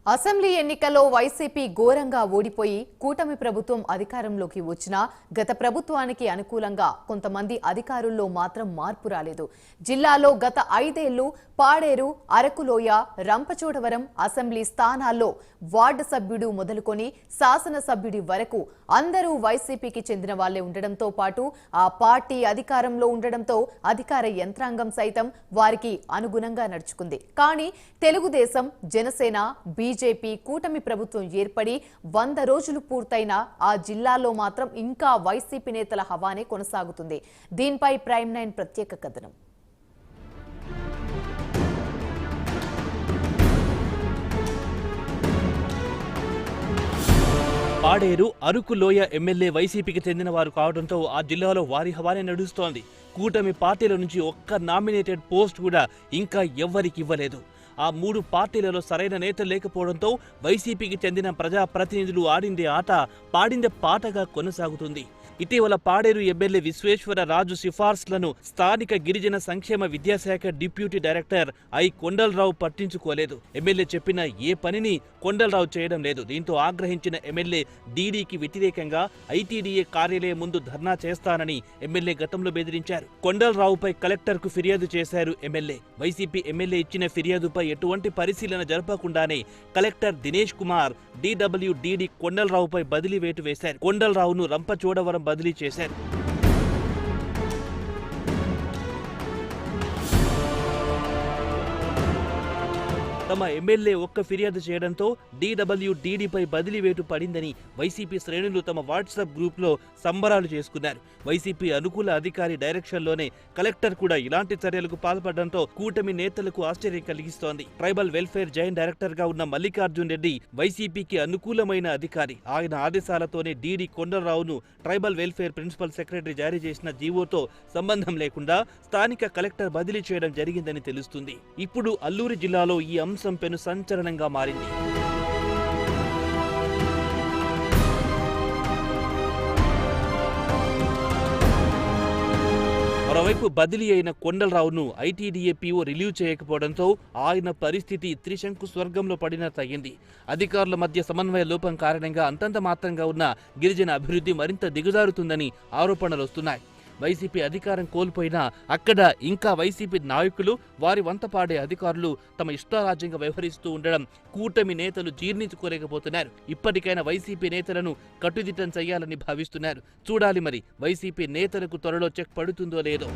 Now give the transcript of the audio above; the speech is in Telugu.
అసెంబ్లీ ఎన్నికల్లో వైసీపీ ఘోరంగా ఓడిపోయి కూటమి ప్రభుత్వం అధికారంలోకి వచ్చినా గత ప్రభుత్వానికి అనుకూలంగా కొంతమంది అధికారుల్లో మాత్రం మార్పు రాలేదు. జిల్లాలో గత 5 ఏళ్లు పాడేరు, అరకులోయ, రంపచోడవరం అసెంబ్లీ స్థానాల్లో వార్డు సభ్యుడు మొదలుకొని శాసనసభ్యుడి వరకు అందరూ వైసీపీకి చెందిన వాళ్లే ఉండడంతో పాటు ఆ పార్టీ అధికారంలో ఉండడంతో అధికార యంత్రాంగం సైతం వారికి అనుగుణంగా నడుచుకుంది. కానీ తెలుగుదేశం, జనసేన, బీజేపీ కూటమి ప్రభుత్వం ఏర్పడి 100 రోజులు పూర్తయినా ఆ జిల్లాలో మాత్రం ఇంకా వైసీపీ నేతల హవానే కొనసాగుతుంది. దీనిపై ప్రైమ్ 9 ప్రత్యేక కథనం. పాడేరు, అరకులోయ ఎమ్మెల్యే వైసీపీకి చెందిన వారు కావడంతో ఆ జిల్లాలో వారి హవానే నడుస్తోంది. కూటమి పార్టీల నుంచి ఒక్క నామినేటెడ్ పోస్ట్ కూడా ఇంకా ఎవ్వరికి ఇవ్వలేదు. ఆ 3 పార్టీలలో సరైన నేతలు లేకపోవడంతో వైసీపీకి చెందిన ప్రజాప్రతినిధులు ఆడిందే ఆట పాడిందే పాటగా కొనసాగుతుంది. ఇటీవల పాడేరు ఎమ్మెల్యే విశ్వేశ్వర రాజు సిఫార్సులను స్థానిక గిరిజన సంక్షేమ విద్యాశాఖ డిప్యూటీ డైరెక్టర్ కొండలరావు పట్టించుకోలేదు. ఎమ్మెల్యే చెప్పిన ఏ పనిని కొండలరావు చేయడం లేదు. దీంతో ఆగ్రహించిన ఎమ్మెల్యే డీడీకి వ్యతిరేకంగా ఐటీడీఏ కార్యాలయం ముందు ధర్నా చేస్తానని ఎమ్మెల్యే గతంలో బెదిరించారు. కొండలరావుపై కలెక్టర్కు ఫిర్యాదు చేశారు ఎమ్మెల్యే. వైసీపీ ఎమ్మెల్యే ఇచ్చిన ఫిర్యాదుపై ఎటువంటి పరిశీలన జరపకుండానే కలెక్టర్ దినేష్ కుమార్ డీడబ్ల్యూడీడీ కొండలరావుపై బదిలీ వేటు వేశారు. కొండలరావును రంపచోడవరం బదిలీ చేశారు. తమ ఎమ్మెల్యే ఒక్క ఫిర్యాదు చేయడంతో డీడబ్ల్యూడీడీపై బదిలీ వేటు పడిందని వైసీపీ శ్రేణులు తమ వాట్సాప్ గ్రూప్లో సంబరాలు చేసుకున్నారు. వైసీపీ అనుకూల అధికారి డైరెక్షన్లోనే కలెక్టర్ కూడా ఇలాంటి చర్యలకు పాల్పడడంతో కూటమి నేతలకు ఆశ్చర్యం కలిగిస్తోంది. ట్రైబల్ వెల్ఫేర్ జాయింట్ డైరెక్టర్ గా ఉన్న మల్లికార్జున్ రెడ్డి వైసీపీకి అనుకూలమైన అధికారి. ఆయన ఆదేశాలతోనే డీడీ కొండలరావును ట్రైబల్ వెల్ఫేర్ ప్రిన్సిపల్ సెక్రటరీ జారీ చేసిన జీవోతో సంబంధం లేకుండా స్థానిక కలెక్టర్ బదిలీ చేయడం జరిగిందని తెలుస్తుంది. ఇప్పుడు అల్లూరి జిల్లాలో ఈ అంశం పెను సంచలనంగా మారింది. మరోవైపు బదిలీ అయిన కొండలరావును ఐటీడీఏ పీఓ రిలీవ్ చేయకపోవడంతో ఆయన పరిస్థితి త్రిశంకు స్వర్గంలో పడినట్టయింది. అధికారుల మధ్య సమన్వయ లోపం కారణంగా అంతంత మాత్రంగా ఉన్న గిరిజన అభివృద్ధి మరింత దిగజారుతుందని ఆరోపణలు వస్తున్నాయి. వైసీపీ అధికారం కోల్పోయినా అక్కడ ఇంకా వైసీపీ నాయకులు, వారి వంత పాడే అధికారులు తమ ఇష్టారాజ్యంగా వ్యవహరిస్తూ ఉండడం కూటమి నేతలు జీర్ణించుకోలేకపోతున్నారు. ఇప్పటికైనా వైసీపీ నేతలను కట్టుదిట్టం చేయాలని భావిస్తున్నారు. చూడాలి మరి వైసీపీ నేతలకు త్వరలో చెక్ పడుతుందో లేదో.